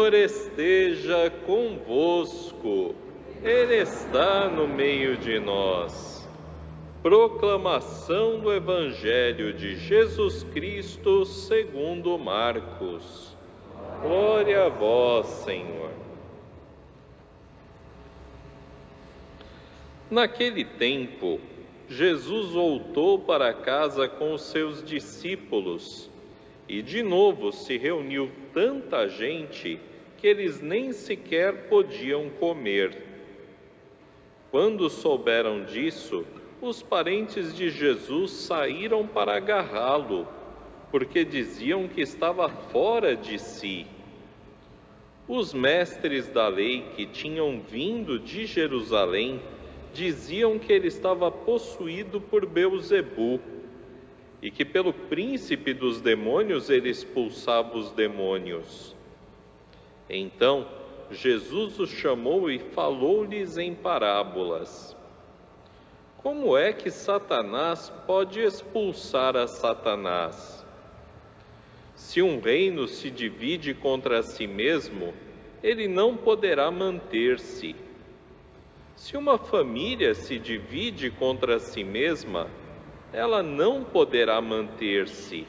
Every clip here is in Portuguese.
Senhor esteja convosco, Ele está no meio de nós. Proclamação do Evangelho de Jesus Cristo segundo Marcos. Glória a vós, Senhor. Naquele tempo, Jesus voltou para casa com os seus discípulos e de novo se reuniu tanta gente que eles nem sequer podiam comer. Quando souberam disso, os parentes de Jesus saíram para agarrá-lo, porque diziam que estava fora de si. Os mestres da lei que tinham vindo de Jerusalém diziam que ele estava possuído por Beelzebu e que pelo príncipe dos demônios ele expulsava os demônios. Então Jesus os chamou e falou-lhes em parábolas. Como é que Satanás pode expulsar a Satanás? Se um reino se divide contra si mesmo, ele não poderá manter-se. Se uma família se divide contra si mesma, ela não poderá manter-se.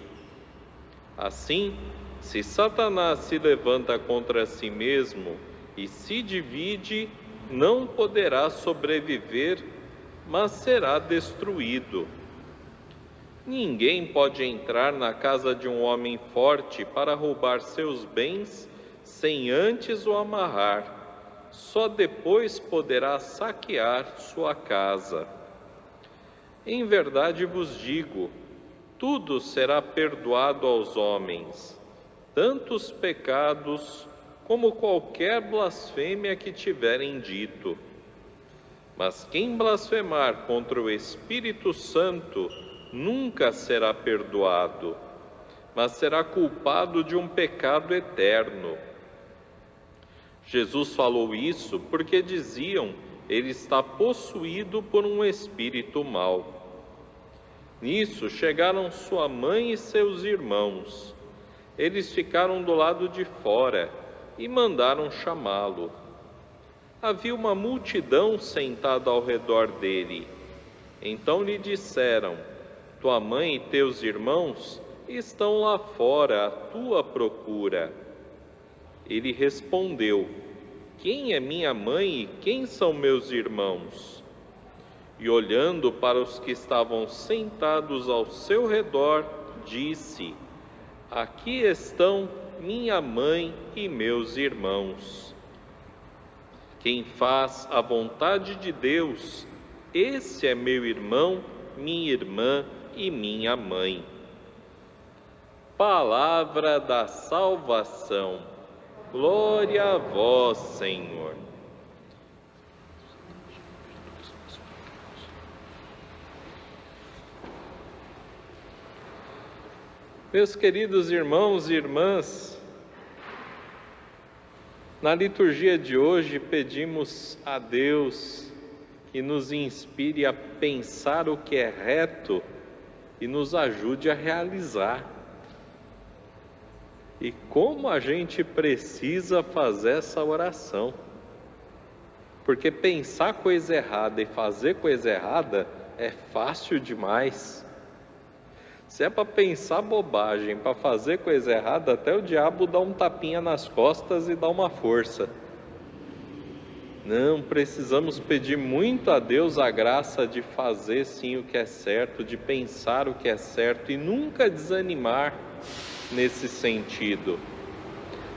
Assim, se Satanás se levanta contra si mesmo e se divide, não poderá sobreviver, mas será destruído. Ninguém pode entrar na casa de um homem forte para roubar seus bens sem antes o amarrar. Só depois poderá saquear sua casa. Em verdade vos digo, tudo será perdoado aos homens, tanto os pecados como qualquer blasfêmia que tiverem dito. Mas quem blasfemar contra o Espírito Santo nunca será perdoado, mas será culpado de um pecado eterno. Jesus falou isso porque diziam, ele está possuído por um espírito mau. Nisso chegaram sua mãe e seus irmãos. Eles ficaram do lado de fora e mandaram chamá-lo. Havia uma multidão sentada ao redor dele. Então lhe disseram, tua mãe e teus irmãos estão lá fora à tua procura. Ele respondeu, quem é minha mãe e quem são meus irmãos? E olhando para os que estavam sentados ao seu redor, disse, aqui estão minha mãe e meus irmãos. Quem faz a vontade de Deus, esse é meu irmão, minha irmã e minha mãe. Palavra da salvação. Glória a vós, Senhor. Meus queridos irmãos e irmãs, na liturgia de hoje pedimos a Deus que nos inspire a pensar o que é reto e nos ajude a realizar. E como a gente precisa fazer essa oração. Porque pensar coisa errada e fazer coisa errada é fácil demais. Se é para pensar bobagem, para fazer coisa errada, até o diabo dá um tapinha nas costas e dá uma força. Não, precisamos pedir muito a Deus a graça de fazer sim o que é certo, de pensar o que é certo e nunca desanimar nesse sentido.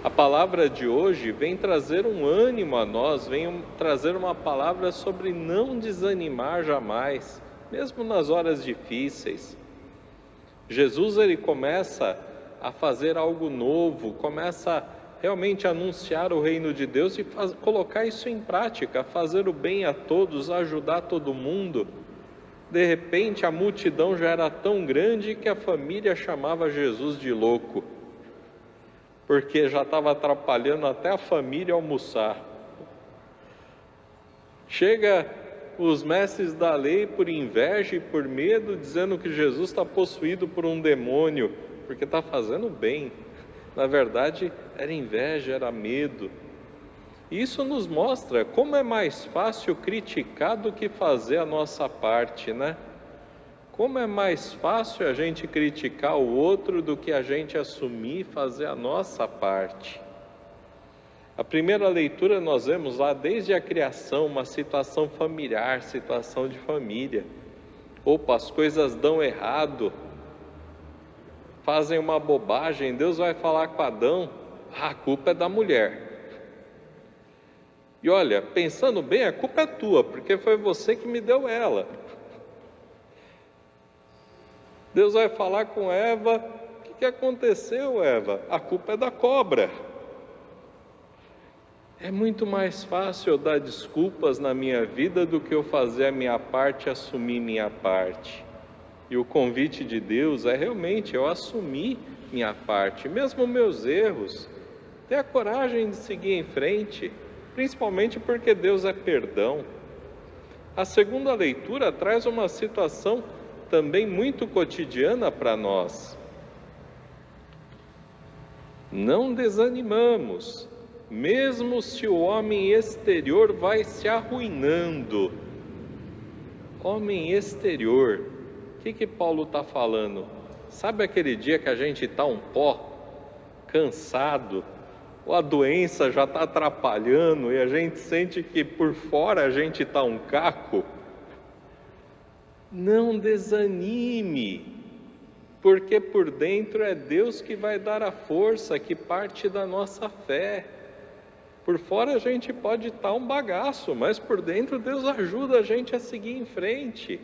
A palavra de hoje vem trazer um ânimo a nós, vem trazer uma palavra sobre não desanimar jamais, mesmo nas horas difíceis. Jesus, ele começa a fazer algo novo, começa realmente a anunciar o reino de Deus e colocar isso em prática, fazer o bem a todos, ajudar todo mundo. De repente, a multidão já era tão grande que a família chamava Jesus de louco, porque já estava atrapalhando até a família almoçar. Chega os mestres da lei por inveja e por medo, dizendo que Jesus está possuído por um demônio, porque está fazendo bem. Na verdade, era inveja, era medo. Isso nos mostra como é mais fácil criticar do que fazer a nossa parte, né? Como é mais fácil a gente criticar o outro do que a gente assumir e fazer a nossa parte. A primeira leitura nós vemos lá desde a criação, uma situação familiar, situação de família. Opa, as coisas dão errado, fazem uma bobagem, Deus vai falar com Adão, a culpa é da mulher. E olha, pensando bem, a culpa é tua, porque foi você que me deu ela. Deus vai falar com Eva, o que aconteceu, Eva? A culpa é da cobra. É muito mais fácil eu dar desculpas na minha vida do que eu fazer a minha parte, assumir minha parte. E o convite de Deus é realmente eu assumir minha parte, mesmo meus erros, ter a coragem de seguir em frente, principalmente porque Deus é perdão. A segunda leitura traz uma situação também muito cotidiana para nós. Não desanimamos, mesmo se o homem exterior vai se arruinando. Homem exterior, o que Paulo está falando? Sabe aquele dia que a gente está um pó, cansado, ou a doença já está atrapalhando e a gente sente que por fora a gente está um caco? Não desanime, porque por dentro é Deus que vai dar a força que parte da nossa fé. Por fora a gente pode estar um bagaço, mas por dentro Deus ajuda a gente a seguir em frente.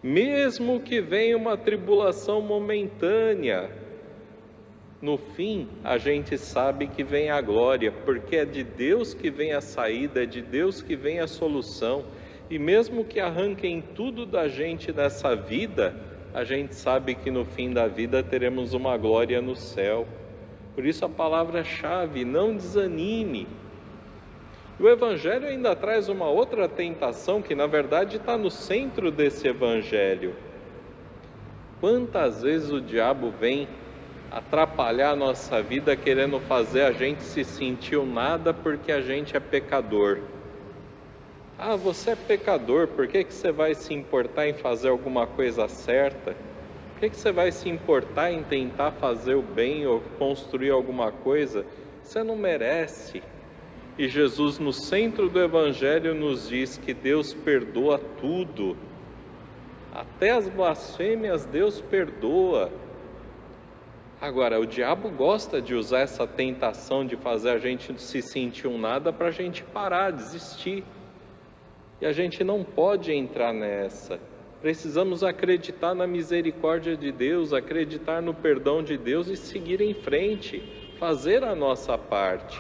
Mesmo que venha uma tribulação momentânea, no fim a gente sabe que vem a glória, porque é de Deus que vem a saída, é de Deus que vem a solução. E mesmo que arranquem tudo da gente nessa vida, a gente sabe que no fim da vida teremos uma glória no céu. Por isso a palavra-chave, não desanime. O Evangelho ainda traz uma outra tentação que na verdade está no centro desse Evangelho. Quantas vezes o diabo vem atrapalhar a nossa vida querendo fazer a gente se sentir um nada porque a gente é pecador. Ah, você é pecador, por que você vai se importar em fazer alguma coisa certa? Por que você vai se importar em tentar fazer o bem ou construir alguma coisa? Você não merece. E Jesus, no centro do Evangelho, nos diz que Deus perdoa tudo. Até as blasfêmias Deus perdoa. Agora, o diabo gosta de usar essa tentação de fazer a gente se sentir um nada para a gente parar, desistir. E a gente não pode entrar nessa. Precisamos acreditar na misericórdia de Deus, acreditar no perdão de Deus e seguir em frente, fazer a nossa parte.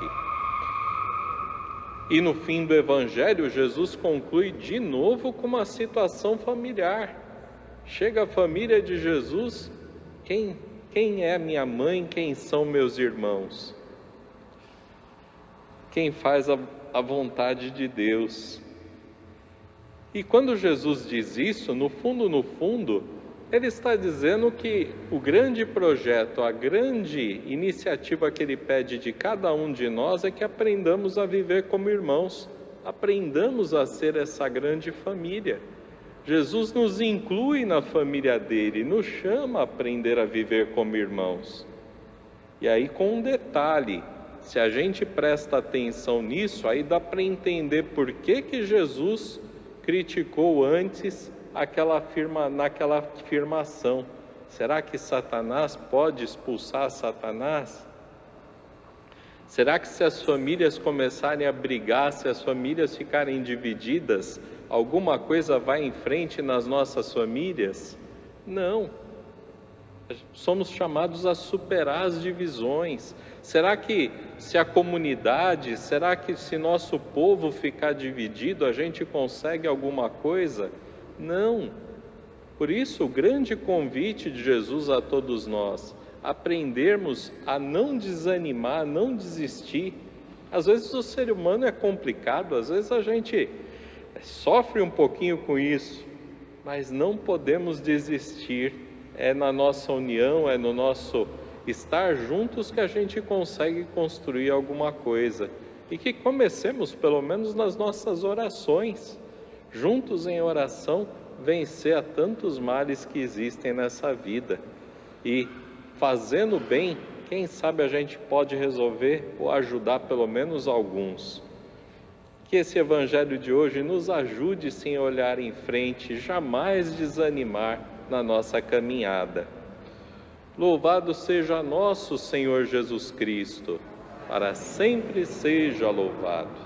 E no fim do Evangelho, Jesus conclui de novo com uma situação familiar. Chega a família de Jesus, quem é minha mãe, quem são meus irmãos? Quem faz a vontade de Deus? E quando Jesus diz isso, no fundo, ele está dizendo que o grande projeto, a grande iniciativa que ele pede de cada um de nós é que aprendamos a viver como irmãos, aprendamos a ser essa grande família. Jesus nos inclui na família dele, nos chama a aprender a viver como irmãos. E aí com um detalhe, se a gente presta atenção nisso, aí dá para entender por que Jesus criticou antes naquela afirmação. Será que Satanás pode expulsar Satanás? Será que se as famílias começarem a brigar, se as famílias ficarem divididas, alguma coisa vai em frente nas nossas famílias? Não. Somos chamados a superar as divisões. Será que se a comunidade, será que se nosso povo ficar dividido, a gente consegue alguma coisa? Não. Por isso, o grande convite de Jesus a todos nós, aprendermos a não desanimar, a não desistir. Às vezes o ser humano é complicado, às vezes a gente sofre um pouquinho com isso, mas não podemos desistir. É na nossa união, é no nosso estar juntos que a gente consegue construir alguma coisa. E que comecemos, pelo menos nas nossas orações, juntos em oração, vencer a tantos males que existem nessa vida. E fazendo bem, quem sabe a gente pode resolver ou ajudar pelo menos alguns. Que esse Evangelho de hoje nos ajude sim a olhar em frente, jamais desanimar na nossa caminhada. Louvado seja nosso Senhor Jesus Cristo, para sempre seja louvado.